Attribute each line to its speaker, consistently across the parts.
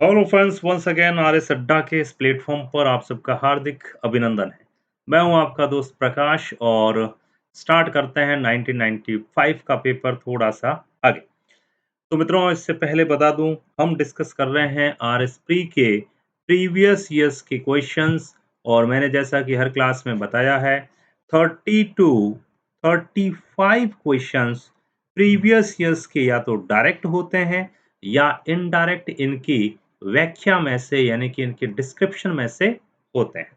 Speaker 1: Hello friends, once again RS Adda के इस platform पर आप सबका हार्दिक अभिनंदन है। मैं हूं आपका दोस्त प्रकाश और स्टार्ट करते हैं 1995 का पेपर थोड़ा सा आगे। तो मित्रों, इससे पहले बता दूं, हम डिस्कस कर रहे हैं आरएस प्री के प्रीवियस ईयर्स के क्वेश्चंस और मैंने जैसा कि हर क्लास में बताया है 30 टू 35 क्वेश्चंस प्रीवियस ईयर्स के या तो डायरेक्ट होते हैं या इनडायरेक्ट इनकी व्याख्या में से यानी कि इनके डिस्क्रिप्शन में से होते हैं।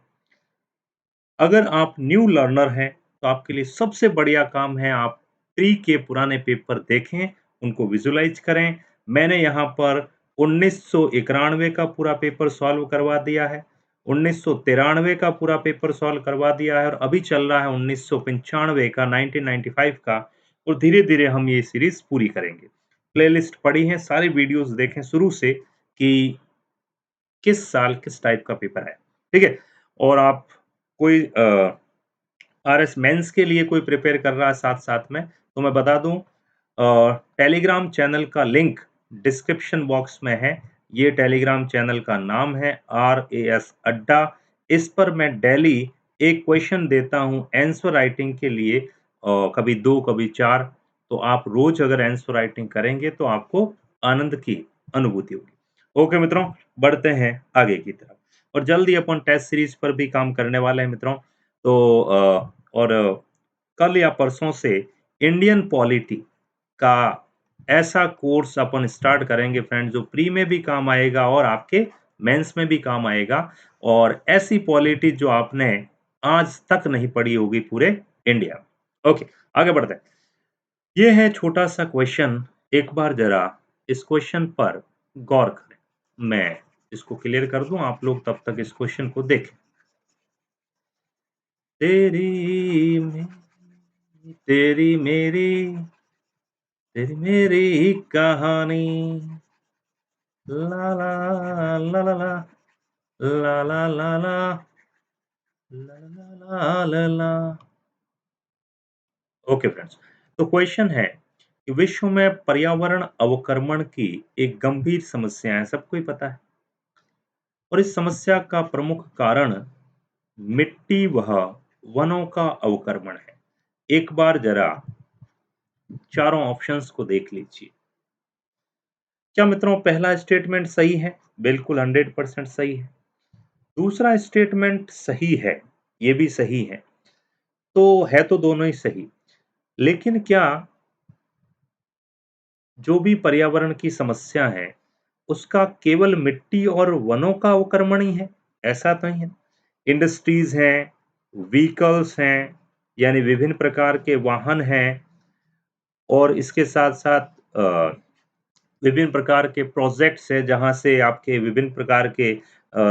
Speaker 1: अगर आप न्यू लर्नर हैं तो आपके लिए सबसे बढ़िया काम है आप प्री के पुराने पेपर देखें, उनको विजुलाइज करें। मैंने यहाँ पर 1991 का पूरा पेपर सॉल्व करवा दिया है, 1993 का पूरा पेपर सॉल्व करवा दिया है और अभी चल रहा है 1995 का 1995 का और धीरे-धीरे हम ये सीरीज पूरी करेंगे। प्लेलिस्ट पड़ी है, सारी वीडियोस देखें शुरू से कि किस साल किस टाइप का पेपर है, ठीक है? और आप कोई आरएस मेंस के लिए कोई प्रिपेयर कर रहा है साथ-साथ में, तो मैं बता दूँ टेलीग्राम चैनल का लिंक डिस्क्रिप्शन बॉक्स में है। ये टेलीग्राम चैनल का नाम है आरएएस अड्डा। इस पर मैं डेली एक क्वेश्चन देता हूँ आंसर राइटिंग के लिए कभी 2 कभी 4 तो आप रोज़ अगर आंसर राइटिंग करेंगे तो आपको आनंद की अनुभूति होगी। ओके मित्रों, बढ़ते हैं आगे की तरफ और जल्दी अपन टेस्ट सीरीज पर भी काम करने वाले हैं मित्रों। तो और कल या परसों से इंडियन पॉलिटी का ऐसा कोर्स अपन स्टार्ट करेंगे फ्रेंड्स जो प्री में भी काम आएगा और आपके मेंस में भी काम आएगा और ऐसी पॉलिटी जो आपने आज तक नहीं पढ़ी होगी पूरे इंडिया में। ओके, आगे बढ़ते हैं। ये है छोटा सा क्वेश्चन, एक बार जरा इस क्वेश्चन पर गौर करें। मैं इसको क्लियर कर दूं, आप लोग तब तक इस क्वेश्चन को देखें। तेरी तेरी मेरी तेरी मेरी कहानी ला ला ला ला ला ला ला ला ला ला ला ला ला। ओके फ्रेंड्स, तो क्वेश्चन है कि विश्व में पर्यावरण अवक्रमण की एक गंभीर समस्या है, सबको ही पता है। और इस समस्या का प्रमुख कारण मिट्टी वह वनों का अवक्रमण है। एक बार जरा चारों ऑप्शंस को देख लीजिए। क्या मित्रों पहला स्टेटमेंट सही है? बिल्कुल 100% सही है। दूसरा स्टेटमेंट सही है, ये भी सही है। तो है तो दोनों ही सही। लेकिन क्या जो भी पर्यावरण की समस्या है, उसका केवल मिट्टी और वनों का अवक्रमण ही है? ऐसा तो नहीं है। इंडस्ट्रीज़ हैं, व्हीकल्स हैं, यानी विभिन्न प्रकार के वाहन हैं और इसके साथ-साथ विभिन्न प्रकार के प्रोजेक्ट्स हैं जहाँ से आपके विभिन्न प्रकार के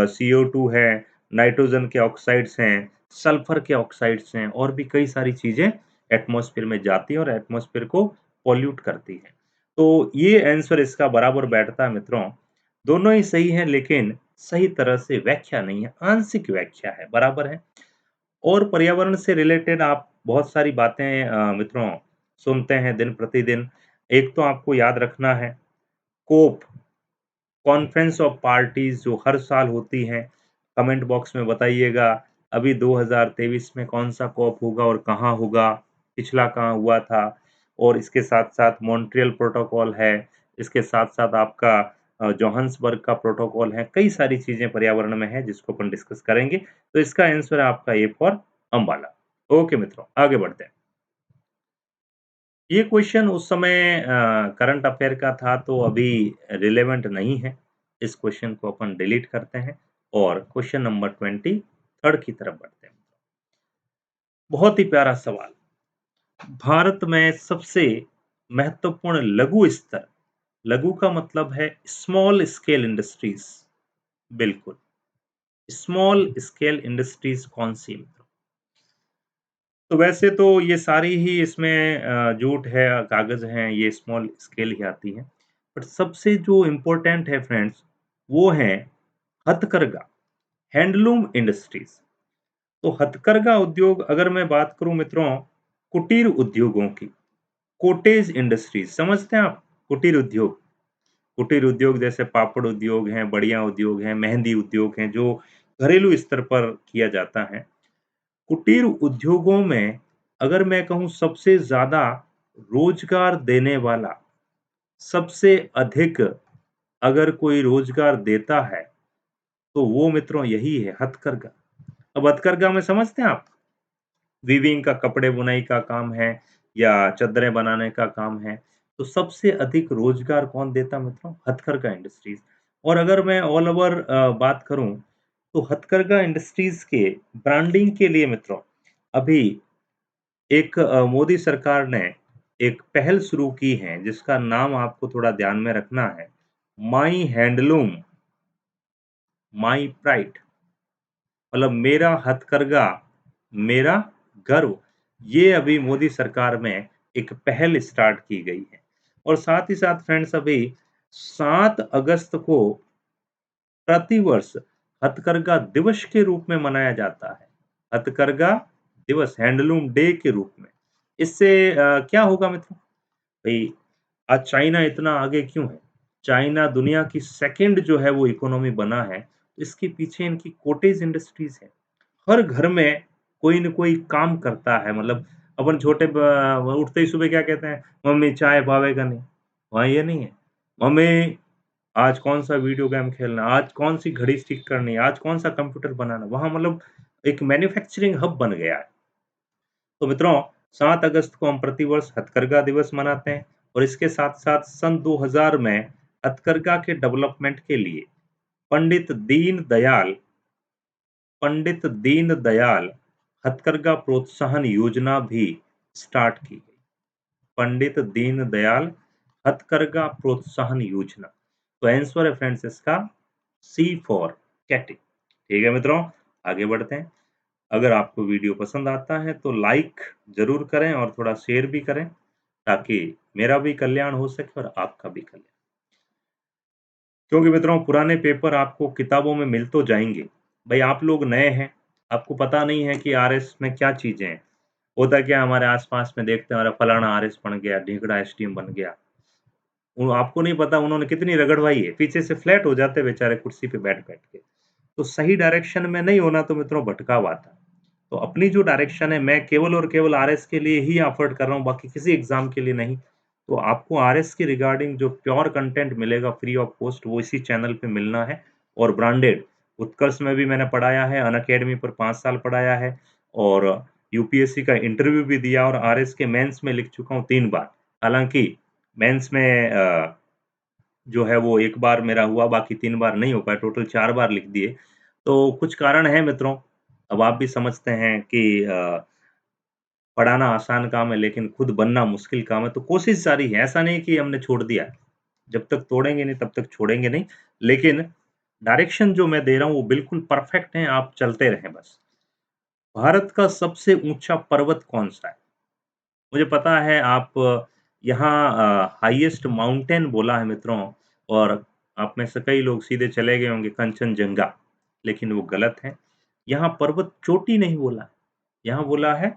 Speaker 1: CO2 है, नाइट्रोजन के ऑक्साइड्स हैं, सल्फर के ऑक्साइड्स हैं और भी कई सारी चीज़ें एटमॉस्फेयर में जाती हैं और एटमॉस्फेयर को पॉल्यूट करती हैं। तो ये आंसर इसका बराबर बैठता है मित्रों। दोनों ही सही हैं लेकिन सही तरह से व्याख्या नहीं है, आंशिक व्याख्या है, बराबर है। और पर्यावरण से रिलेटेड आप बहुत सारी बातें मित्रों सुनते हैं दिन प्रतिदिन। एक तो आपको याद रखना है कोप कॉन्फ्रेंस ऑफ पार्टीज जो हर साल होती हैं, कमेंट बॉक्स में बताइएगा अभी 2023 में कौन सा कॉप होगा और कहाँ होगा, पिछला कहाँ हुआ था और इसके साथ-साथ मॉन्ट्रियल प्रोटोकॉल है, इसके साथ-साथ आपका जोहान्सबर्ग का प्रोटोकॉल है, कई सारी चीज़ें पर्यावरण में हैं जिसको अपन डिस्कस करेंगे। तो इसका आंसर है आपका ए फॉर अम्बाला। ओके मित्रों, आगे बढ़ते हैं। ये क्वेश्चन उस समय करंट अफेयर का था तो अभी रिलेवेंट नहीं है। इस क्वेश्चन को अपन डिलीट करते हैं और क्वेश्चन नंबर 23 की तरफ बढ़ते हैं। बहुत ही प्यारा सवाल। भारत में सबसे महत्वपूर्ण लघु स्तर, लघु का मतलब है स्मॉल स्केल इंडस्ट्रीज, बिल्कुल। स्मॉल स्केल इंडस्ट्रीज कौन सी है? तो वैसे तो ये सारी ही इसमें जूट है, कागज़ हैं, ये स्मॉल स्केल ही आती हैं। बट सबसे जो इम्पोर्टेंट है फ्रेंड्स, वो है हथकरघा, हैंडलूम इंडस्ट्रीज़। तो हथकरघा उद्योग अगर मैं बात करूँ मित्रों, कुटीर उद्योगों की, कॉटेज इंडस्ट्रीज़ समझते हैं आप? कुटीर उद्योग। कुटीर उद्योग जैसे पापड़ उद्योग हैं, बढ़िया उद्योग हैं, मेहंदी उद्योग हैं, जो घरेलू स्तर पर किया जाता है। कुटीर उद्योगों में अगर मैं कहूँ सबसे ज़्यादा रोज़गार देने वाला, सबसे अधिक अगर कोई रोज़गार देता है, तो वो मित्रों यही है हथकरघा। अब हथकरघा में समझते हैं आप? वीविंग का कपड़े बुनाई का काम है या चद्दरें बनाने का काम है, तो सबसे अधिक रोज़गार कौन देता मित्रों? हथकरघा इंडस्ट्रीज़। और अगर मैं ऑल ओवर बात करूँ, तो हथकरघा इंडस्ट्रीज़ के ब्रांडिंग के लिए मित्रों, अभी एक मोदी सरकार ने एक पहल शुरू की है, जिसका नाम आपको थोड़ा ध्यान में रखना है, माई हैंडलूम, माई प्राइड। मतलब मेरा हथकरघा, मेरा गर्व। ये अभी मोदी सरकार में एक पहल स्टार्ट की गई है। और साथ ही साथ फ्रेंड्स अभी 7 अगस्त को प्रतिवर्ष हथकरघा दिवस के रूप में मनाया जाता है। हथकरघा दिवस, हैंडलूम डे के रूप में। इससे क्या होगा मित्रों? भई आज चाइना इतना आगे क्यों है? चाइना दुनिया की सेकंड जो है वो इकोनॉमी बना है, इसके पीछे इनकी कॉटेज इंडस्ट्रीज़ है। हर घर में कोई न कोई काम करता है, मतलब अपन छोटे उठते ही सुबह क्या कहते हैं, मम्मी चाय भावेगा नहीं, वहाँ ये नहीं है। मम्मी आज कौन-सा वीडियो गेम खेलना है, आज कौन-सी घड़ी ठीक करनी है, आज कौन-सा कंप्यूटर बनाना है, वहाँ मतलब एक मैन्युफैक्चरिंग हब बन गया है। तो मित्रों 7 अगस्त को हम प्रतिवर्ष हथकरघा दिवस मनाते हैं और इसके साथ-साथ सन 2000 में हथकरघा के डेवलपमेंट के लिए पंडित दीनदयाल पंडित दीनदयाल हथकरघा प्रोत्साहन योजना भी स्टार्ट की गई। पंडित दीनदयाल हथकरघा प्रोत्साहन योजना। तो आंसर है फ्रेंड्स इसका सी फॉर कैटिंग। ठीक है मित्रों, आगे बढ़ते हैं। अगर आपको वीडियो पसंद आता है तो लाइक ज़रूर करें और थोड़ा शेयर भी करें, ताकि मेरा भी कल्याण हो सके और आपका भी कल्याण। क्योंकि मित्रों पुराने पेपर आपको किताबों में मिल तो जाएँगे। भई आप लोग नए हैं, आपको पता नहीं है कि आरएस में क्या चीज़ें हैं। होता क्या है हमारे आस-पास में देखते हैं, अरे फलाना आरएस बन गया, ढींगड़ा एसडीएम बन गया। वो आपको नहीं पता उन्होंने कितनी रगड़वाई है, पीछे से फ्लैट हो जाते बेचारे कुर्सी पे बैठ-बैठ के। तो सही डायरेक्शन में नहीं होना तो मित्रों भटकाव आता है। तो अपनी जो डायरेक्शन है मैं केवल और केवल आरएस के लिए ही एफर्ट कर रहा हूँ, बाकी किसी एग्ज़ाम के लिए नहीं। तो आपको आरएस के रिगार्डिंग जो प्योर कंटेंट मिलेगा फ्री ऑफ कॉस्ट वो इसी चैनल पे मिलना है और ब्रांडेड। उत्कर्ष में भी मैंने पढ़ाया है, अनअकैडमी पर 5 साल पढ़ाया है और यूपीएससी का इंटरव्यू भी दिया और आरएस के मेंस में लिख चुका हूँ 3 बार। हालाँकि मेंस में जो है वो 1 बार मेरा हुआ, बाकी 3 बार नहीं हो पाया, टोटल 4 बार लिख दिए। तो कुछ कारण हैं मित्रों, अब आप भी समझते हैं कि पढ़ाना आसान काम है लेकिन खुद बनना मुश्किल काम है, तो कोशिश जारी है, ऐसा नहीं कि हमने छोड़ दिया है। जब तक तोड़ेंगे नहीं तब तक छोड़ेंगे नहीं, लेकिन डायरेक्शन जो मैं दे रहा हूँ वो बिल्कुल परफेक्ट है, आप चलते रहें बस। भारत का सबसे ऊँचा पर्वत कौन-सा है? मुझे पता है आप यहाँ हाईएस्ट माउंटेन बोला है मित्रों और आप में से कई लोग सीधे चले गए होंगे कंचनजंगा, लेकिन वो गलत है। यहाँ पर्वत चोटी नहीं बोला है, यहाँ बोला है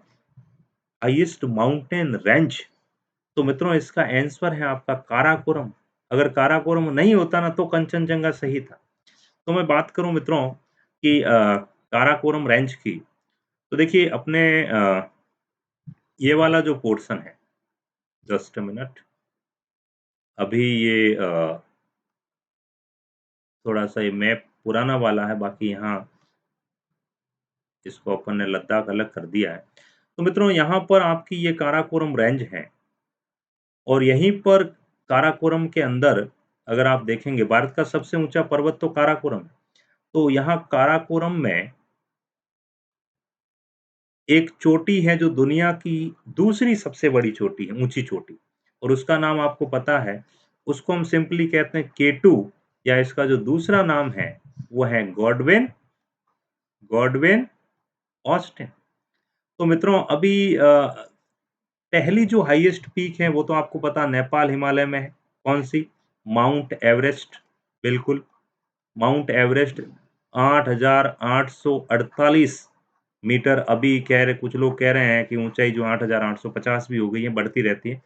Speaker 1: हाईएस्ट माउंटेन रेंज। तो मित्रों इसका आंसर है आपका काराकोरम। अगर काराकोरम नहीं होता ना तो कंचनजंगा सही था। तो मैं बात करूँ मित्रों कि काराकोरम रेंज की, तो देखिए अपने ये वाला जो पोर्शन है, जस्ट अ मिनट, अभी ये थोड़ा-सा ये मैप पुराना वाला है, बाकी यहाँ इसको अपन ने लद्दाख अलग कर दिया है। तो मित्रों यहाँ पर आपकी ये काराकोरम रेंज है और यहीं पर काराकोरम के अंदर अगर आप देखेंगे भारत का सबसे ऊँचा पर्वत तो काराकोरम है। तो यहाँ काराकोरम में एक चोटी है जो दुनिया की दूसरी सबसे बड़ी चोटी है, ऊँची चोटी और उसका नाम आपको पता है, उसको हम सिंपली कहते हैं K2 या इसका जो दूसरा नाम है, वो है गॉडविन गॉडविन ऑस्टिन। तो मित्रों अभी पहली जो हाईएस्ट पीक है वो तो आपको पता नेपाल हिमालय में है। कौन-सी? माउंट एवरेस्ट, बिल्कुल। माउंट एवरेस्ट 8,848 मीटर अभी कुछ लोग कह रहे हैं कि ऊँचाई जो 8,850 भी हो गई है, बढ़ती रहती है।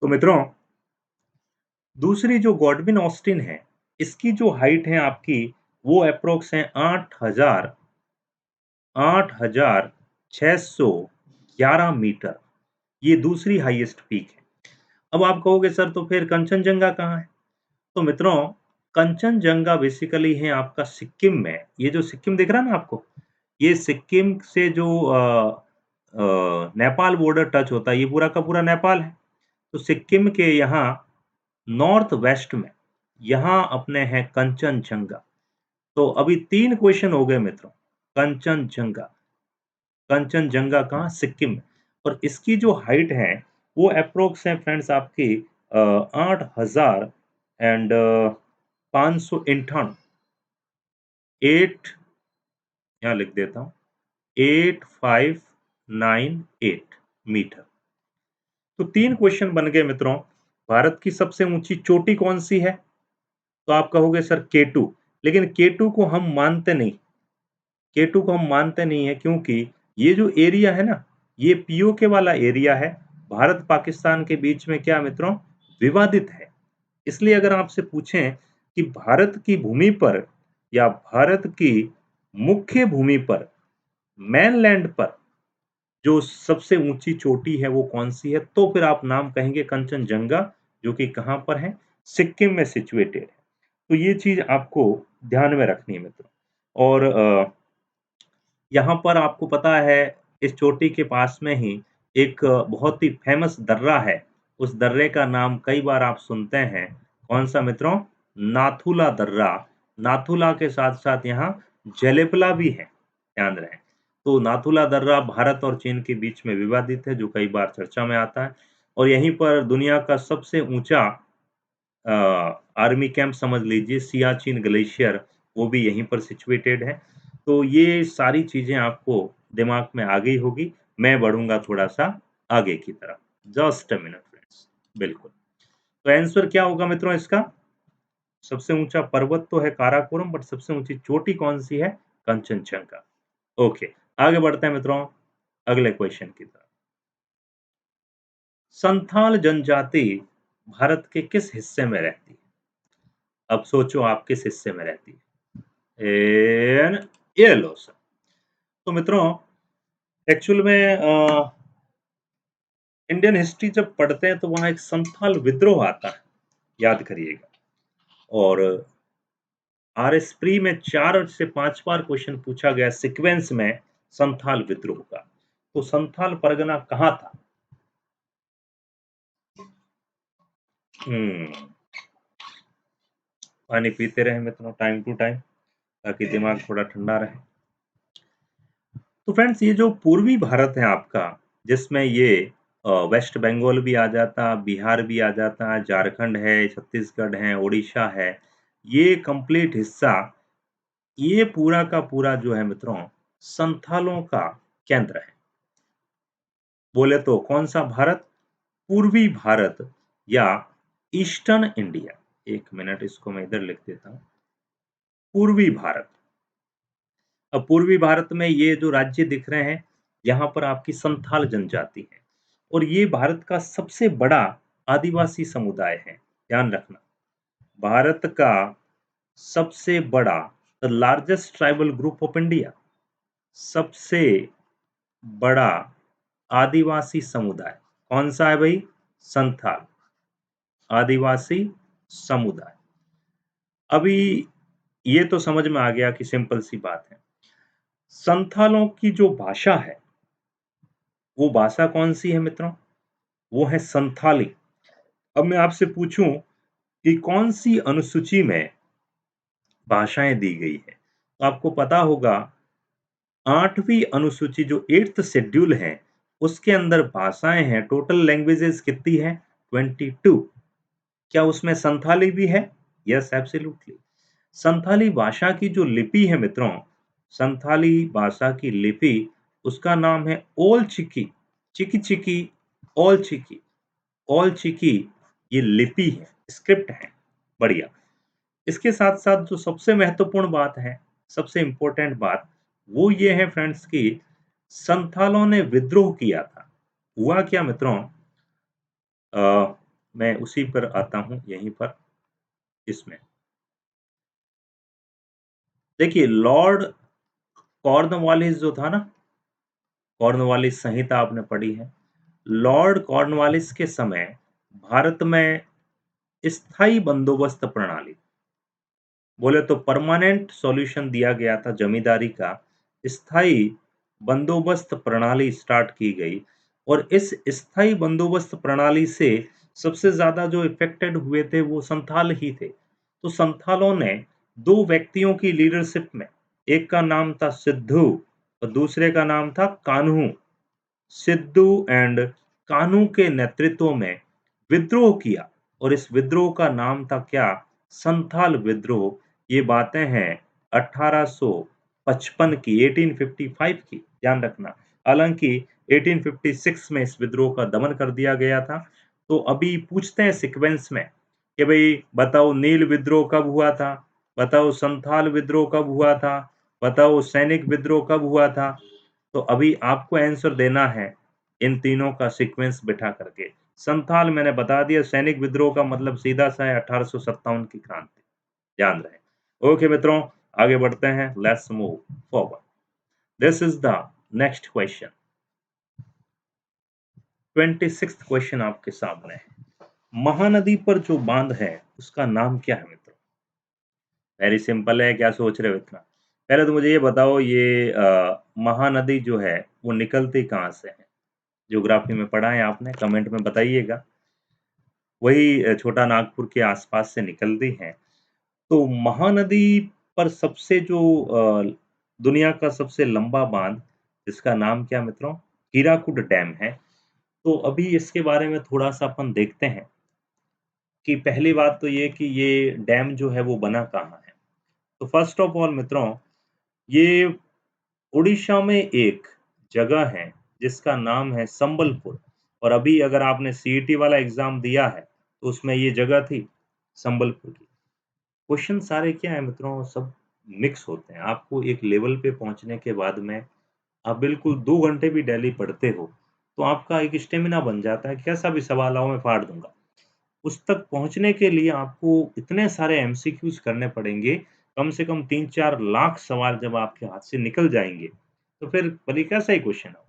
Speaker 1: तो मित्रों दूसरी जो गॉडविन ऑस्टिन है, इसकी जो हाइट है आपकी, वो अप्रॉक्स है 8,611 मीटर। ये दूसरी हाईएस्ट पीक है। अब आप कहोगे सर तो फिर कंचनजंगा कहाँ है? तो मित्रों, कंचनजंगा बेसिकली है आपका सिक्किम में। ये जो सिक्किम दिख रहा है ना आपको, ये सिक्किम से जो नेपाल बॉर्डर टच होता है, ये पूरा का पूरा नेपाल है। तो सिक्किम के यहाँ नॉर्थ वेस्ट में, यहाँ अपने हैं कंचनजंगा। तो अभी 3 क्वेश्चन हो गए मित्रों। कंचनजंगा, कंचनजंगा कहाँ? सिक्किम में। और इसकी जो हाइट है, वो एप्रोक्स है फ्रेंड्स आपकी 8,000 एंड 598, 8 यहाँ लिख देता हूँ, 8598 मीटर। तो 3 क्वेश्चन बन गए मित्रों। भारत की सबसे ऊंची चोटी कौन सी है? तो आप कहोगे सर K2, लेकिन K2 को हम मानते नहीं। K2 को हम मानते नहीं है क्योंकि ये जो एरिया है ना, ये पीओके वाला एरिया है। भारत पाकिस्तान के बीच में क्या मित्रों? विवादित है। इसलिए अगर आपसे पूछें कि भारत की भूमि पर या भारत की मुख्य भूमि पर, मेनलैंड पर जो सबसे ऊंची चोटी है वो कौन सी है, तो फिर आप नाम कहेंगे कंचनजंगा, जो कि कहाँ पर है? सिक्किम में सिचुएटेड है। तो ये चीज आपको ध्यान में रखनी है मित्रों। और यहाँ पर आपको पता है, इस चोटी के पास में ही एक बहुत ही फेमस दर्रा है। उस दर्रे का नाम कई बार आप सुनते हैं। कौन सा मित्रों? नाथुला दर्रा। नाथुला के साथ-साथ यहाँ जलेपला भी है, ध्यान रहे। तो नाथुला दर्रा भारत और चीन के बीच में विवादित है, जो कई बार चर्चा में आता है। और यहीं पर दुनिया का सबसे ऊँचा अ, आर्मी कैंप समझ लीजिए, सियाचिन ग्लेशियर, वो भी यहीं पर सिचुएटेड है। तो ये सारी चीज़ें आपको दिमाग में आ गई होगी। मैं बढ़ूँगा थोड़ा-सा आगे की तरफ। Just a minute friends. बिल्कुल। तो आंसर क्या होगा मित्रों इसका? सबसे ऊँचा पर्वत तो है काराकोरम, बट सबसे ऊँची चोटी कौन-सी है? कंचनजंगा। ओके, आगे बढ़ते हैं मित्रों अगले क्वेश्चन की तरफ। संथाल जनजाति भारत के किस हिस्से में रहती है? अब सोचो आप किस हिस्से में रहती है? एन ये लो सर। तो मित्रों, एक्चुअल में इंडियन हिस्ट्री जब पढ़ते हैं तो वहाँ एक संथाल विद्रोह आता है, याद करिएगा। और आरएस प्री में 4 से 5 बार क्वेश्चन पूछा गया सीक्वेंस में संथाल विद्रोह का। तो संथाल परगना कहाँ था? हुँ, पानी पीते रहें मित्रों टाइम टू टाइम, ताकि दिमाग थोड़ा ठंडा रहे। तो फ्रेंड्स, ये जो पूर्वी भारत है आपका, जिसमें ये वेस्ट बंगाल भी आ जाता, बिहार भी आ जाता, झारखंड है, छत्तीसगढ़ है, उड़ीसा है, ये कंप्लीट हिस्सा, ये पूरा का पूरा जो है मित्रों, संथालों का केंद्र है। बोले तो कौन-सा भारत? पूर्वी भारत या ईस्टर्न इंडिया। 1 मिनट इसको मैं इधर लिख देता हूँ। पूर्वी भारत। अब पूर्वी भारत में ये जो राज्य दिख रहे हैं, यहाँ पर आपकी संथाल जनजाति है और ये भारत का सबसे बड़ा आदिवासी समुदाय है, ध्यान रखना। भारत का सबसे बड़ा, the largest tribal group of India, सबसे बड़ा आदिवासी समुदाय कौन सा है भई? संथाल, आदिवासी समुदाय। अभी ये तो समझ में आ गया कि सिंपल सी बात है। संथालों की जो भाषा है, वो भाषा कौन-सी है मित्रों? वो है संथाली। अब मैं आपसे पूछूं कि कौन-सी अनुसूची में भाषाएँ दी गई है? तो आपको पता होगा 8वीं अनुसूची जो 8th शेड्यूल है, उसके अंदर भाषाएँ हैं, टोटल लैंग्वेजेज़ कितनी हैं? 22। क्या उसमें संथाली भी है? Yes, absolutely. संथाली भाषा की जो लिपि है मित्रों, संथाली भाषा की लिपि, उसका नाम है ओल चिकी, चिकी-चिकी, ओल चिकी। ओल चिकी ये लिपि है, स्क्रिप्ट है। बढ़िया। इसके साथ-साथ जो सबसे महत्वपूर्ण बात है, सबसे इम्पोर्टेंट बात, वो ये है फ्रेंड्स कि संथालों ने विद्रोह किया था। हुआ क्या मित्रों? अ मैं उसी पर आता हूँ यहीं पर इसमें। देखिए लॉर्ड कॉर्नवालिस जो था ना, कॉर्नवालिस संहिता आपने पढ़ी है। लॉर्ड कॉर्नवालिस के समय भारत में स्थायी बंदोबस्त प्रणाली, बोले तो परमानेंट सॉल्यूशन दिया गया था जमींदारी का, स्थायी बंदोबस्त प्रणाली स्टार्ट की गई और इस स्थायी बंदोबस्त प्रणाली से सबसे ज़्यादा जो इफ़ेक्टेड हुए थे वो संथाल ही थे। तो संथालों ने 2 व्यक्तियों की लीडरशिप में, एक का नाम था सिद्धू और दूसरे का नाम था कान्हू। सिद्धू एंड कान्हू के नेतृत्व में विद्रोह किया और इस विद्रोह का नाम था क्या? संथाल विद्रोह। ये बातें हैं 1855 की, 1855 की, ध्यान रखना। हालाँकि 1856 में इस विद्रोह का दमन कर दिया गया था। तो अभी पूछते हैं सीक्वेंस में कि भई बताओ नील विद्रोह कब हुआ था? बताओ संथाल विद्रोह कब हुआ था? बताओ सैनिक विद्रोह कब हुआ था? तो अभी आपको आंसर देना है इन तीनों का सीक्वेंस बिठा करके। संथाल मैंने बता दिया, सैनिक विद्रोह का मतलब सीधा-सा है 1857 की क्रांति, ध्यान रहे। ओके मित्रों, आगे बढ़ते हैं, let's move forward. This is the next question. 26th question आपके सामने है। महानदी पर जो बांध है, उसका नाम क्या है मित्रों? वेरी सिंपल है, क्या सोच रहे हो इतना? पहले तो मुझे ये बताओ ये महानदी जो है, वो निकलती कहाँ से है? ज्योग्राफी में पढ़ा है आपने? कमेंट में बताइएगा। वही छोटा नागपुर के आसपास से निकलती हैं। तो महानदी पर सबसे जो दुनिया का सबसे लंबा बाँध, जिसका नाम क्या मित्रों? हीराकुड डैम है। तो अभी इसके बारे में थोड़ा-सा अपन देखते हैं कि पहली बात तो ये कि ये डैम जो है वो बना कहाँ है? तो फर्स्ट ऑफ ऑल मित्रों, ये उड़ीसा में एक जगह है जिसका नाम है संबलपुर और अभी अगर आपने सीईटी वाला एग्ज़ाम दिया है, तो उसमें ये जगह थी संबलपुर की। क्वेश्चन सारे क्या है मित्रों, सब मिक्स होते हैं। आपको एक लेवल पे पहुँचने के बाद में आप बिल्कुल 2 घंटे भी डेली पढ़ते हो, तो आपका एक स्टेमिना बन जाता है, कैसा भी सवाल आओ मैं फाड़ दूँगा। उस तक पहुँचने के लिए आपको इतने सारे एमसीक्यूज़ करने पड़ेंगे, कम से कम 3-4 लाख सवाल जब आपके हाथ से निकल जाएँगे, तो फिर भले कैसा ही क्वेश्चन हो।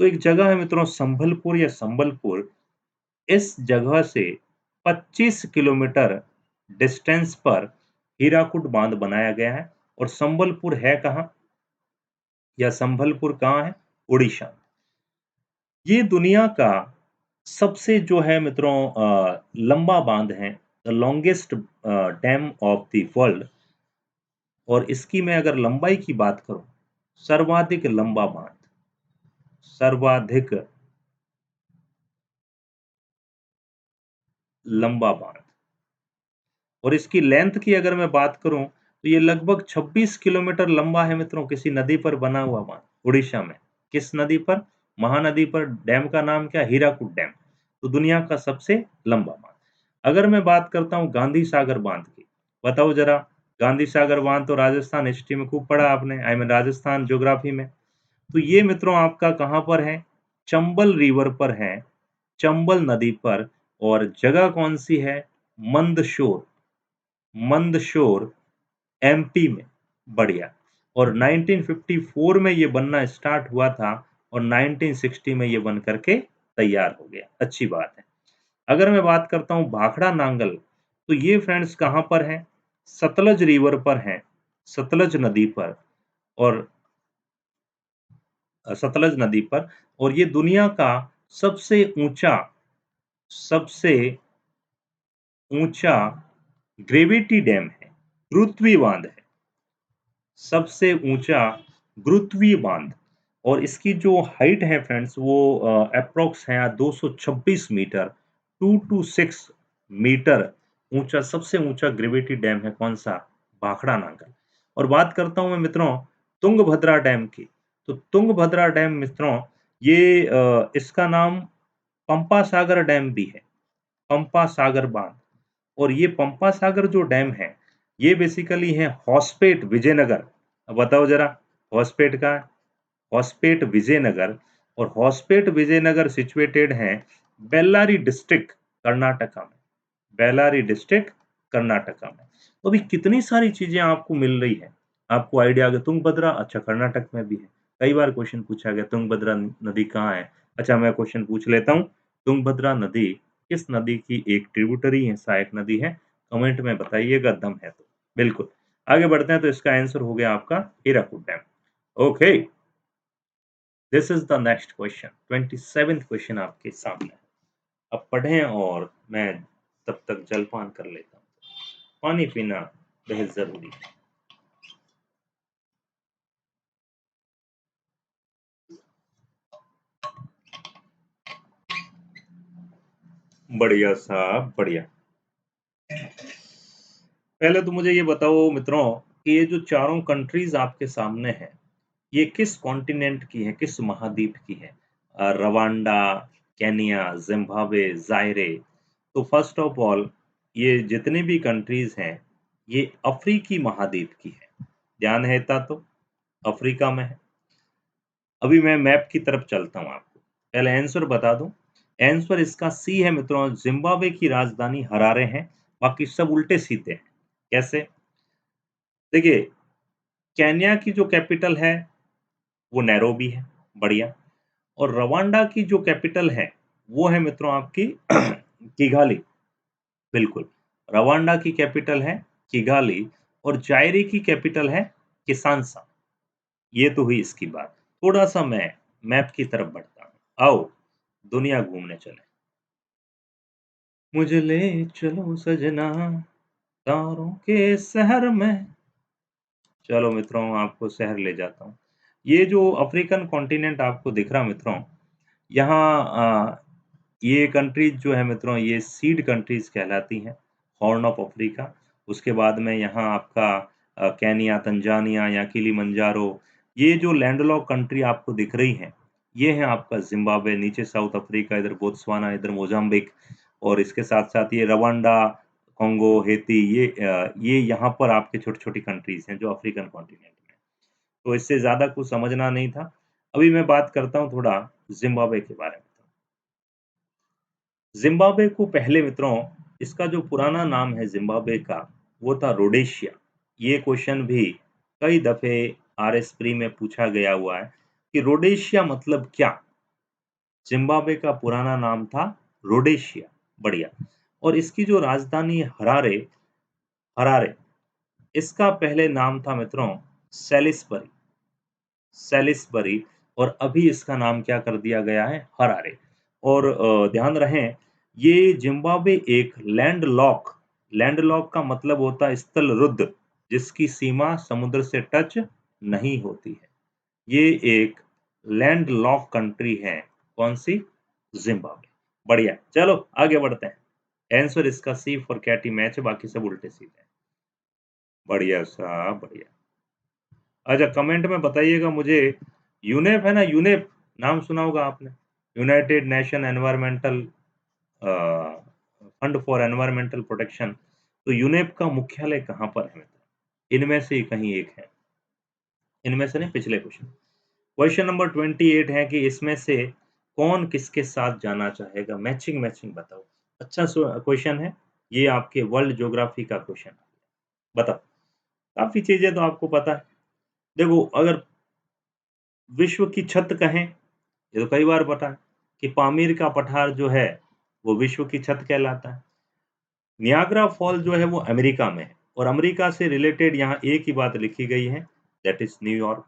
Speaker 1: तो एक जगह है मित्रों संभलपुर या संबलपुर, इस जगह से 25 किलोमीटर डिस्टेंस पर हीराकुड बाँध बनाया गया है और संबलपुर है कहाँ? या संभलपुर कहाँ है? उड़ीसा। ये दुनिया का सबसे जो है मित्रों लंबा बाँध है, the longest dam of the world और इसकी मैं अगर लंबाई की बात करूँ, सर्वाधिक लंबा बाँध, सर्वाधिक लंबा बाँध और इसकी लेंथ की अगर मैं बात करूँ, तो ये लगभग 26 किलोमीटर लंबा है मित्रों, किसी नदी पर बना हुआ बाँध, उड़ीसा में। किस नदी पर? महानदी पर। डैम का नाम क्या? हीराकुड डैम। तो दुनिया का सबसे लंबा बाँध। अगर मैं बात करता हूँ गांधी सागर बाँध की, बताओ ज़रा, गांधी सागर बाँध तो राजस्थान हिस्ट्री में खूब पढ़ा आपने, आई मीन राजस्थान ज्योग्राफी में। तो ये मित्रों आपका कहाँ पर है? चंबल रिवर पर है, चंबल नदी पर और जगह कौन-सी है? मंदसौर। मंदसौर एमपी में, बढ़िया। और 1954 में ये बनना स्टार्ट हुआ था और 1960 में ये बन कर के तैयार हो गया, अच्छी बात है। अगर मैं बात करता हूँ भाखड़ा नांगल, तो ये फ्रेंड्स कहाँ पर है? सतलज रिवर पर है, सतलज नदी पर और सतलज नदी पर और ये दुनिया का सबसे सबसे ऊँचा ग्रेविटी डैम है, गुरुत्वीय बाँध है। सबसे ऊँचा गुरुत्वीय बाँध और इसकी जो हाइट है फ्रेंड्स वो एप्रॉक्स है 226 मीटर, 226 मीटर ऊँचा, सबसे ऊँचा ग्रेविटी डैम है कौन-सा? भाखड़ा नांगल। और बात करता हूँ मैं मित्रों तुंगभद्रा डैम की, तो तुंगभद्रा डैम मित्रों ये इसका नाम पंपा सागर डैम भी है, पंपा सागर बाँध। और ये पंपा सागर जो डैम है, ये बेसिकली है हॉसपेट विजयनगर। अब बताओ ज़रा हॉसपेट कहाँ है? हॉसपेट विजयनगर और हॉसपेट विजयनगर सिचुएटेड है बेल्लारी डिस्ट्रिक्ट कर्नाटका में। बेल्लारी डिस्ट्रिक्ट कर्नाटका में। तो अभी कितनी सारी चीज़ें आपको मिल रही है। आपको आइडिया आ गया तुंगभद्रा अच्छा कर्नाटक में भी है। कई बार क्वेश्चन पूछा गया तुंगभद्रा नदी कहाँ है? अच्छा मैं क्वेश्चन पूछ लेता हूँ। तुंगभद्रा नदी किस नदी की एक ट्रिब्यूटरी है, सहायक नदी है? कमेंट में बताइएगा दम है तो। बिल्कुल। आगे बढ़ते हैं तो इसका आंसर हो गया आपका Hirakud dam. Okay, this is the next question 27th question आपके सामने है। अब पढ़ें और मैं तब तक जलपान कर लेता हूँ। पानी पीना बेहद ज़रूरी है। बढ़िया साहब, बढ़िया। पहले तो मुझे ये बताओ मित्रों कि ये जो चारों कंट्रीज़ आपके सामने हैं, ये किस कॉन्टिनेंट की हैं, किस महाद्वीप की हैं? Rwanda, Kenya, Zimbabwe, Zaire. तो फर्स्ट ऑफ ऑल ये जितने भी कंट्रीज़ हैं, ये अफ्रीकी महाद्वीप की हैं। ध्यान है इतना तो? अफ्रीका में है। अभी मैं मैप की तरफ चलता हूँ आपको। पहले आंसर बता दूँ। आंसर इसका सी है मित्रों, ज़िम्बाब्वे की राजधानी हरारे है, बाकी सब उल्टे-सीधे हैं। कैसे? देखिए, केन्या की जो कैपिटल है, वो नैरोबी है, बढ़िया। और रवांडा की जो कैपिटल है, वो है मित्रों आपकी किगाली, बिल्कुल। रवांडा की कैपिटल है किगाली और जायरे की कैपिटल है किसानसा। ये तो हुई इसकी बात। थोड़ा-सा मैं मैप की तरफ बढ़ता हूँ। आओ, दुनिया घूमने चलें। मुझे ले चलो सजना तारों के शहर में। चलो मित्रों, आपको शहर ले जाता हूँ। ये जो अफ्रीकन कॉन्टिनेंट आपको दिख रहा मित्रों, यहाँ ये कंट्रीज़ जो है मित्रों, ये सीड कंट्रीज़ कहलाती हैं, हॉर्न ऑफ अफ्रीका। उसके बाद में यहाँ आपका केन्या, तंजानिया या किलिमंजारो, ये जो लैंडलॉक कंट्री आपको दिख रही हैं, ये है आपका ज़िम्बाब्वे, नीचे साउथ अफ्रीका, इधर बोत्सवाना, इधर मोज़ाम्बिक और इसके साथ-साथ ये रवांडा, कोंगो, हेती ये यहाँ पर आपके छोटी-छोटी कंट्रीज़ हैं जो अफ्रीकन कॉन्टिनेंट में। तो इससे ज़्यादा कुछ समझना नहीं था। अभी मैं बात करता हूँ थोड़ा ज़िम्बाब्वे के बारे में। ज़िम्बाब्वे को पहले मित्रों, इसका जो पुराना नाम है ज़िम्बाब्वे का, वो था रोडेशिया। ये क्वेश्चन भी कई दफ़े आरएस प्री में पूछा गया हुआ है कि रोडेशिया मतलब क्या? ज़िम्बाब्वे का पुराना नाम था रोडेशिया, बढ़िया। और इसकी जो राजधानी है हरारे हरारे, इसका पहले नाम था मित्रों सैलिसबरी सैलिसबरी और अभी इसका नाम क्या कर दिया गया है हरारे। और ध्यान रहें ये ज़िम्बाब्वे एक लैंडलॉक का मतलब होता है स्थलरुद्ध जिसकी सीमा समुद्र से टच नहीं होती है। ये एक लैंडलॉक कंट्री है। कौन-सी? ज़िम्बाब्वे। बढ़िया, चलो आगे बढ़ते हैं। आंसर इसका सी फॉर कैटी मैच है, बाकी सब उल्टे-सीधे हैं। बढ़िया साहब, बढ़िया। अच्छा कमेंट में बताइएगा मुझे यूनेप है ना यूनेप नाम सुना होगा आपने United nation environmental fund for environmental protection तो यूनेप का मुख्यालय कहाँ पर है इनमें से कहीं एक है इनमें से नहीं पिछले क्वेश्चन क्वेश्चन नंबर 28 है कि इसमें से कौन किसके साथ जाना चाहेगा मैचिंग मैचिंग बताओ अच्छा क्वेश्चन है ये आपके वर्ल्ड ज्योग्राफी का क्वेश्चन बताओ काफी चीजें तो आपको पता है देखो अगर विश्व की छत कहें, ये तो कई बार पता है कि पामीर का पठार जो है, वो विश्व की छत कहलाता है। नियाग्रा फॉल जो है वो अमेरिका में है और अमेरिका से रिलेटेड यहाँ एक ही बात लिखी गई है, that is New York.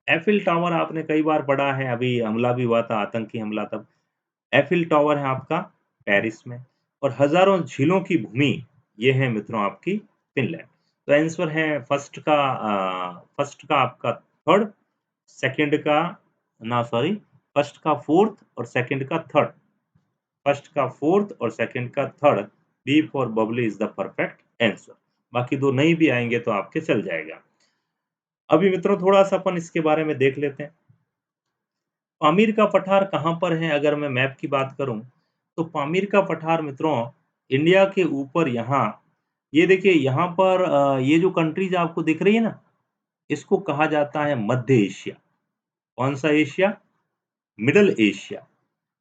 Speaker 1: Eiffel tower आपने कई बार पढ़ा है, अभी हमला भी हुआ था, आतंकी हमला तब। एफिल टावर है आपका पेरिस में और हज़ारों झीलों की भूमि, ये है मित्रों आपकी फ़िनलैंड। तो आंसर है फर्स्ट का आपका 3rd सेकंड का ना सॉरी फर्स्ट का 4th और सेकंड का 3rd फर्स्ट का 4th और सेकंड का 3rd B for bubbly is the perfect answer बाकी दो नहीं भी आएंगे तो आपके चल जाएगा अभी मित्रों थोड़ा सा अपन इसके बारे में देख लेते हैं पामीर का पठार कहाँ पर है अगर मैं मैप की बात करूं तो पामीर का पठार मित्रों इंडिया के ऊपर यहाँ ये देखिए यहाँ पर ये जो कंट्रीज आपको दिख रही है ना इसको कहा जाता है मध्य एशिया कौन सा एशिया मिडल एशिया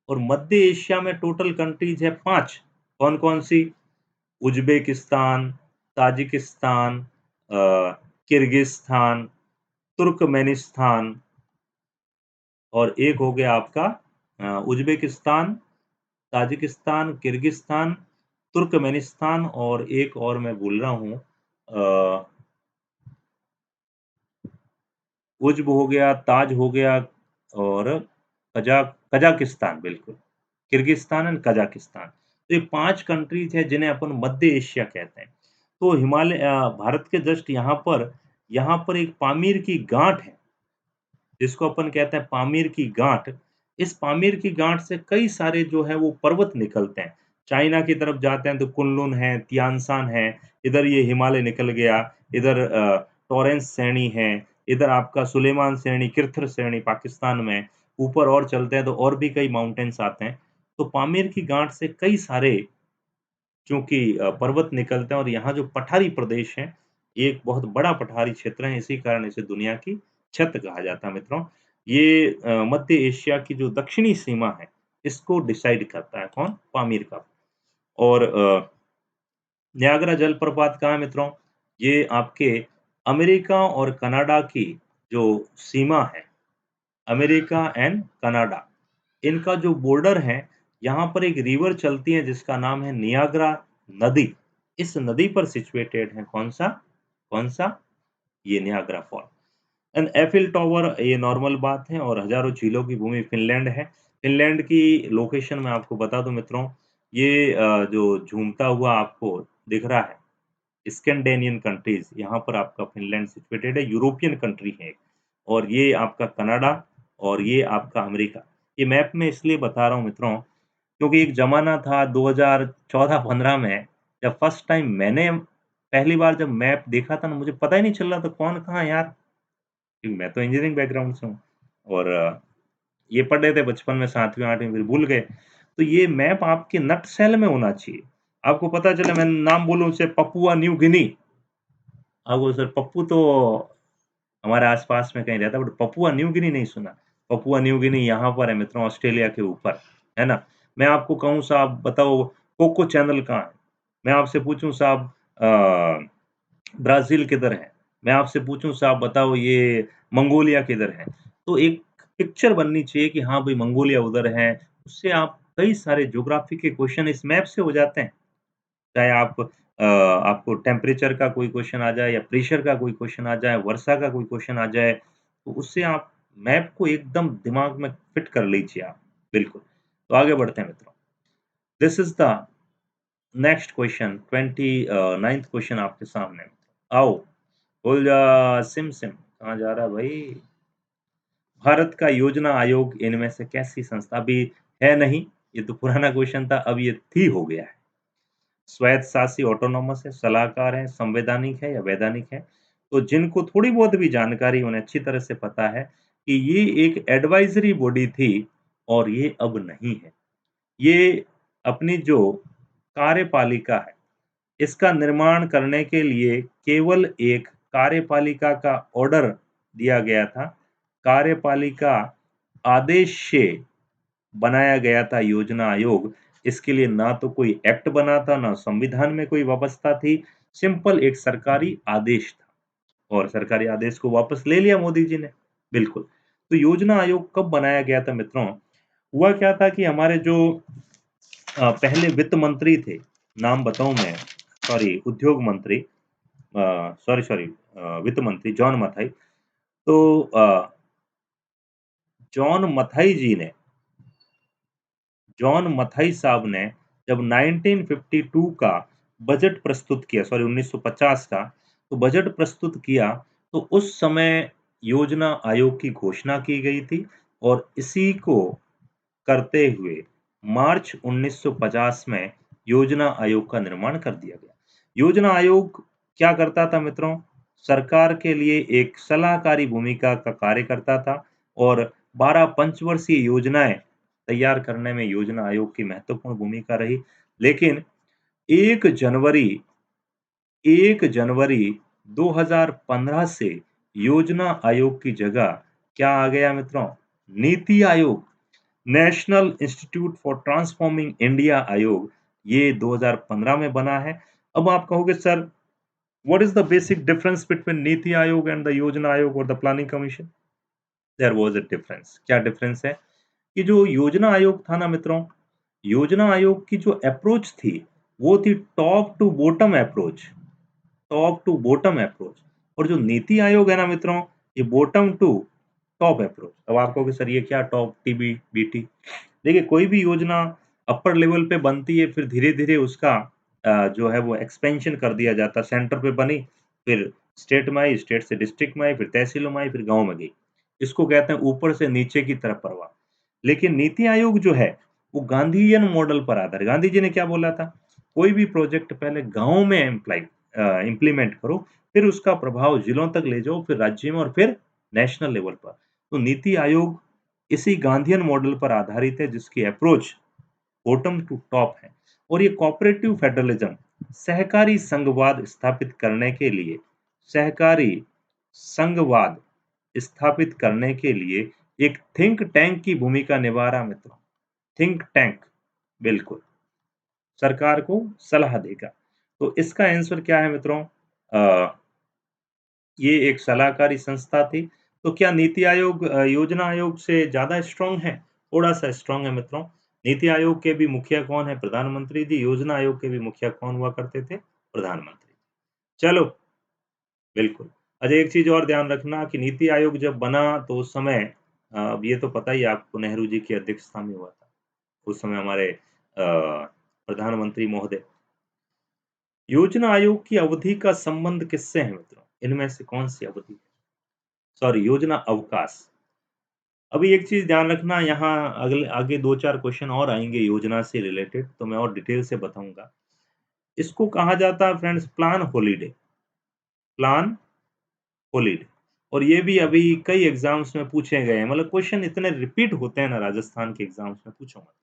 Speaker 1: और मध्य एशिया में टोटल कंट्रीज है 5 कौन-कौन सी? उज़्बेकिस्तान, ताजिकिस्तान, किर्गिस्तान, तुर्कमेनिस्तान और एक हो गया आपका उज़्बेकिस्तान, ताजिकिस्तान, किर्गिस्तान, तुर्कमेनिस्तान और एक और मैं भूल रहा हूँ उज्ब हो गया, ताज हो गया और कजाकिस्तान बिल्कुल। Kyrgyzstan and Kazakhstan. तो ये 5 कंट्रीज़ हैं जिन्हें अपन मध्य एशिया कहते हैं। तो भारत के जस्ट यहाँ पर एक पामीर की गाँठ है, जिसको अपन कहते हैं पामीर की गाँठ। इस पामीर की गाँठ से कई सारे जो है वो पर्वत निकलते हैं। चाइना की तरफ जाते हैं तो कुनलुन है, तियानसान है, इधर ये हिमालय निकल गया, इधर टॉरेंस श्रेणी है, इधर आपका सुलेमान श्रेणी, किरथर श्रेणी पाकिस्तान में, ऊपर और चलते हैं तो और भी कई माउंटेन्स आते हैं। तो पामीर की गाँठ से कई सारे चूँकि पर्वत निकलते हैं और यहाँ जो पठारी प्रदेश है, ये एक बहुत बड़ा पठारी क्षेत्र है, इसी कारण इसे दुनिया की छत कहा जाता है मित्रों। ये मध्य एशिया की जो दक्षिणी सीमा है, इसको डिसाइड करता है कौन? पामीर का। और न्यायाग्रा जलप्रपात कहाँ है मित्रों? ये आपके अमेरिका और कनाडा की जो सीमा है, अमेरिका एंड कनाडा, इनका जो बॉर्डर है, यहाँ पर एक रिवर चलती है जिसका नाम है नियाग्रा नदी। इस नदी पर सिचुएटेड है कौन-सा? कौन-सा? ये Niagara fall. And Eiffel tower ये नॉर्मल बात है और हज़ारों झीलों की भूमि फ़िनलैंड है। फ़िनलैंड की लोकेशन मैं आपको बता दूँ मित्रों, ये जो झूमता हुआ आपको दिख रहा है स्कैंडिनेवियन कंट्रीज़ यहाँ पर आपका फ़िनलैंड सिचुएटेड है, यूरोपियन कंट्री है और ये आपका कनाडा और ये आपका अमेरिका। ये मैप में इसलिए बता रहा हूँ मित्रों, क्योंकि एक ज़माना था 2014-15 में जब फर्स्ट टाइम मैंने पहली बार जब मैप देखा था ना, मुझे पता ही नहीं चल रहा था कौन कहाँ है यार, क्योंकि मैं तो इंजीनियरिंग बैकग्राउंड से हूँ और ये पढ़ रहे थे बचपन में 7वीं 8वीं फिर भूल गए। तो ये मैप आपके नट-शेल में होना चाहिए। आपको पता चले मैं नाम बोलूँ जैसे पपुआ न्यू गिनी, अब वो सर पप्पू तो हमारे आस-पास में कहीं रहता है बट पपुआ न्यू गिनी नहीं सुना। पपुआ न्यू गिनी यहाँ पर है मित्रों ऑस्ट्रेलिया के ऊपर, है ना? मैं आपको कहूँ साहब बताओ कोको चैनल कहाँ है? मैं आपसे पूछूँ साहब ब्राज़ील किधर है? मैं आपसे पूछूँ साहब बताओ ये मंगोलिया किधर है? तो एक पिक्चर बननी चाहिए कि हाँ भाई मंगोलिया उधर है, उससे आप कई सारे ज्योग्राफी के क्वेश्चन इस मैप से हो जाते हैं। चाहे आपको टेम्परेचर का कोई क्वेश्चन आ जाए या प्रेशर का कोई क्वेश्चन आ जाए, वर्षा का कोई क्वेश्चन आ जाए, तो उससे आप मैप को एकदम दिमाग में फिट कर लीजिए आप, बिल्कुल। तो आगे बढ़ते हैं मित्रों। This is the next question 29th question आपके सामने। आओ, बोल जा सिम सिम, कहाँ जा रहा है भाई? भारत का योजना आयोग इनमें से कैसी संस्था अभी है नहीं, ये तो पुराना क्वेश्चन था, अब ये थी हो गया है। स्वायत्त-शासी ऑटोनॉमस है, सलाहकार है, संवैधानिक है या वैधानिक है। तो जिनको थोड़ी बहुत भी जानकारी उन्हें अच्छी तरह से पता है कि ये एक एडवाइज़री बॉडी थी और ये अब नहीं है। ये अपनी जो कार्यपालिका है, इसका निर्माण करने के लिए केवल एक कार्यपालिका का ऑर्डर दिया गया था। कार्यपालिका आदेश से बनाया गया था योजना आयोग। इसके लिए ना तो कोई एक्ट बना था, ना संविधान में कोई व्यवस्था थी, सिंपल एक सरकारी आदेश था और सरकारी आदेश को वापस ले लिया मोदी जी ने, बिल्कुल। तो योजना आयोग कब बनाया गया था मित्रों? हुआ क्या था कि हमारे जो पहले वित्त मंत्री थे, नाम बताऊँ मैं, सॉरी उद्योग मंत्री वित्त मंत्री जॉन मथाई। तो जॉन मथाई जी ने जॉन मथाई साहब ने जब 1952 का बजट प्रस्तुत किया, सॉरी 1950 का, तो बजट प्रस्तुत किया, तो उस समय योजना आयोग की घोषणा की गई थी और इसी को करते हुए मार्च 1950 में योजना आयोग का निर्माण कर दिया गया। योजना आयोग क्या करता था मित्रों? सरकार के लिए एक सलाहकारी भूमिका का कार्य करता था और 12 पंचवर्षीय योजनाएँ तैयार करने में योजना आयोग की महत्वपूर्ण भूमिका रही। लेकिन 1 जनवरी 1 जनवरी 2015 से योजना आयोग की जगह क्या आ गया मित्रों? NITI Aayog, National Institute for Transforming India Aayog ये 2015 में बना है। अब आप कहोगे sir what is the basic difference between NITI Aayog and the Yojana Aayog और the planning commission? There was a difference. क्या डिफरेंस है? कि जो योजना आयोग था ना मित्रों, योजना आयोग की जो अप्रोच थी, वो थी top to bottom approach. Top to bottom approach. और जो नीति आयोग है ना मित्रों, ये बॉटम टू टॉप अप्रोच। अब आप कहोगे सर ये क्या टॉप टीबी बीटी? देखिए कोई भी योजना अपर लेवल पे बनती है फिर धीरे-धीरे उसका जो है वो एक्सपेंशन कर दिया जाता है। सेंटर पे बनी, फिर स्टेट में आई, स्टेट से डिस्ट्रिक्ट में आई, फिर तहसीलों में आई, फिर गाँव में गई। इसको कहते हैं ऊपर से नीचे की तरफ प्रवाह। लेकिन नीति आयोग जो है, वो गांधीयन मॉडल पर आधारित। गांधी जी ने क्या बोला था? कोई भी प्रोजेक्ट पहले गाँव में इम्प्लीमेंट करो, फिर उसका प्रभाव जिलों तक ले जाओ, फिर राज्य में और फिर नेशनल लेवल पर। तो नीति आयोग इसी गांधीयन मॉडल पर आधारित है जिसकी अप्रोच बॉटम टू टॉप है। और ये कोऑपरेटिव फेडरलिज्म सहकारी संघवाद स्थापित करने के लिए सहकारी संघवाद स्थापित करने के लिए एक थिंक टैंक की भूमिका निभा रहा मित्रों। थिंक टैंक बिल्कुल सरकार को सलाह देगा। तो इसका आंसर क्या है मित्रों? ये एक सलाहकारी संस्था थी। तो क्या नीति आयोग योजना आयोग से ज़्यादा स्ट्रॉन्ग है? थोड़ा-सा स्ट्रॉन्ग है मित्रों। नीति आयोग के भी मुखिया कौन है? प्रधानमंत्री जी। योजना आयोग के भी मुखिया कौन हुआ करते थे? प्रधानमंत्री। चलो, बिल्कुल। अच्छा एक चीज़ और ध्यान रखना कि नीति आयोग जब बना तो उस समय अब ये तो पता ही है आपको नेहरू जी की अध्यक्षता में हुआ था। उस समय हमारे प्रधानमंत्री महोदय योजना आयोग की अवधि का संबंध किससे है मित्रों? इनमें से कौन-सी अवधि? सॉरी योजना अवकाश। अभी एक चीज़ ध्यान रखना यहाँ अगले आगे 2-4 क्वेश्चन और आएँगे योजना से रिलेटेड तो मैं और डिटेल से बताऊँगा। इसको कहा जाता है friends plan holiday, plan holiday और ये भी अभी कई एग्ज़ाम्स में पूछे गए हैं मतलब क्वेश्चन इतने रिपीट होते हैं ना राजस्थान के एग्ज़ाम्स में पूछो मत।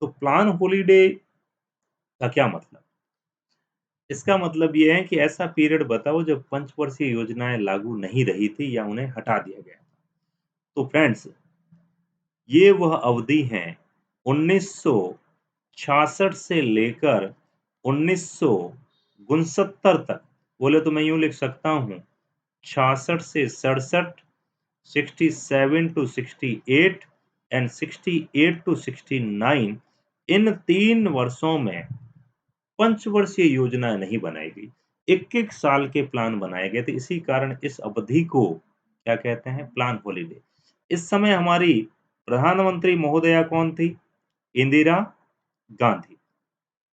Speaker 1: तो प्लान होलिडे का क्या मतलब? इसका मतलब ये है कि ऐसा पीरियड बताओ जब पंचवर्षीय योजनाएँ लागू नहीं रही थी या उन्हें हटा दिया गया। तो फ्रेंड्स ये वह अवधि है 1966 से लेकर 1969 तक। बोले तो मैं यूँ लिख सकता हूँ 66 से 67, 67 टू 68 एंड 68 टू 69 इन 3 वर्षों में पंचवर्षीय योजना नहीं बनाई गई। 1-1 साल के प्लान बनाए गए थे। इसी कारण इस अवधि को क्या कहते हैं? Plan holiday. इस समय हमारी प्रधानमंत्री महोदया कौन थी? इंदिरा गांधी।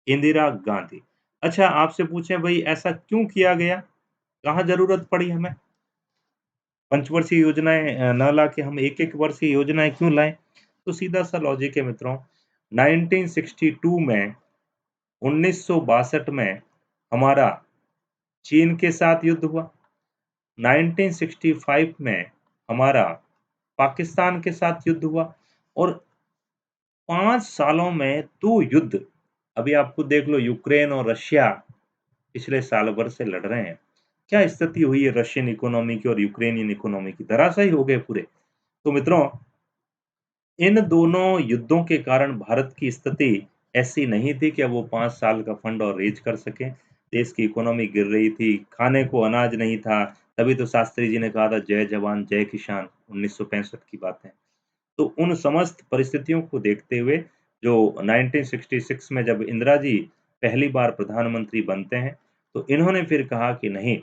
Speaker 1: इंदिरा गांधी। अच्छा आपसे पूछें भई ऐसा क्यों किया गया? कहाँ ज़रूरत पड़ी हमें? पंचवर्षीय योजनाएँ ना लाके हम 1-1 वर्षीय योजनाएँ क्यों लाएँ? तो सीधा-सा लॉजिक है मित्रों। 1962 में 1962 में हमारा चीन के साथ युद्ध हुआ। 1965 में हमारा पाकिस्तान के साथ युद्ध हुआ और 5 सालों में 2 युद्ध। अभी आप खुद देख लो यूक्रेन और रशिया पिछले साल भर से लड़ रहे हैं। क्या स्थिति हुई है रशियन इकोनॉमी की और यूक्रेनियन इकोनॉमी की? धराशायी हो गए पूरे। तो मित्रों इन दोनों युद्धों के कारण भारत की स्थिति ऐसी नहीं थी कि अब वो 5 साल का फंड और रेज़ कर सकें। देश की इकोनॉमी गिर रही थी, खाने को अनाज नहीं था, तभी तो शास्त्री जी ने कहा था जय जवान जय किसान 1965 की बात है। तो उन समस्त परिस्थितियों को देखते हुए जो 1966 में जब इंदिरा जी पहली बार प्रधानमंत्री बनते हैं, तो इन्होंने फिर कहा कि नहीं,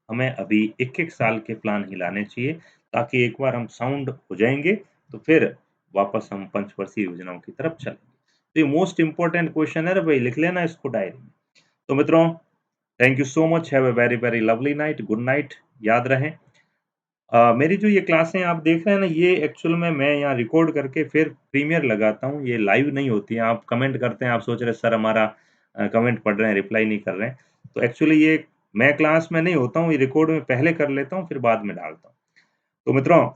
Speaker 1: हमें अभी 1-1 साल के प्लान ही लाने चाहिए, ताकि एक बार हम साउंड हो जाएँगे, तो फिर वापस हम पंचवर्षीय योजनाओं की तरफ चलेंगे। तो ये मोस्ट इम्पोर्टेंट क्वेश्चन है रे भई, लिख लेना इसको डायरी में। तो मित्रों, thank you so much, have a very, very lovely night, good night, याद रहे मेरी जो ये क्लासें आप देख रहे हैं ना, ये एक्चुअल में मैं यहाँ रिकॉर्ड करके फिर प्रीमियर लगाता हूँ, ये लाइव नहीं होती हैं। आप कमेंट करते हैं, आप सोच रहे हैं सर हमारा कमेंट पढ़ रहे हैं, रिप्लाई नहीं कर रहे हैं। तो एक्चुअली ये मैं क्लास में नहीं होता हूँ, ये रिकॉर्ड में पहले कर लेता हूँ, फिर बाद में डालता हूँ। तो मित्रों,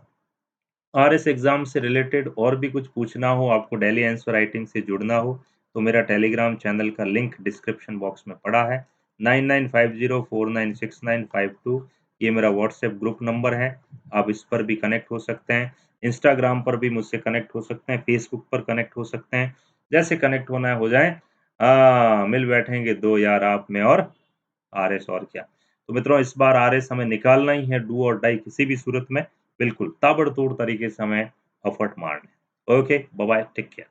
Speaker 1: आरएस एग्ज़ाम से रिलेटेड और भी कुछ पूछना हो, आपको डेली आंसर राइटिंग से जुड़ना हो, तो मेरा टेलीग्राम चैनल का लिंक डिस्क्रिप्शन बॉक्स में पड़ा है। 9950496952 ये मेरा व्हाट्सएप ग्रुप नंबर है। आप इस पर भी कनेक्ट हो सकते हैं। इंस्टाग्राम पर भी मुझसे कनेक्ट हो सकते हैं, फेसबुक पर कनेक्ट हो सकते हैं। जैसे कनेक्ट होना है हो जाएँ। मिल बैठेंगे 2 यार आप मैं और आरएस और क्या। तो मित्रों इस बार आरएस हमें निकालना ही है डू और डाई किसी भी सूरत में, बिल्कुल ताबड़तोड़ तरीके से हमें एफर्ट मारना है। Okay, bye bye, take care.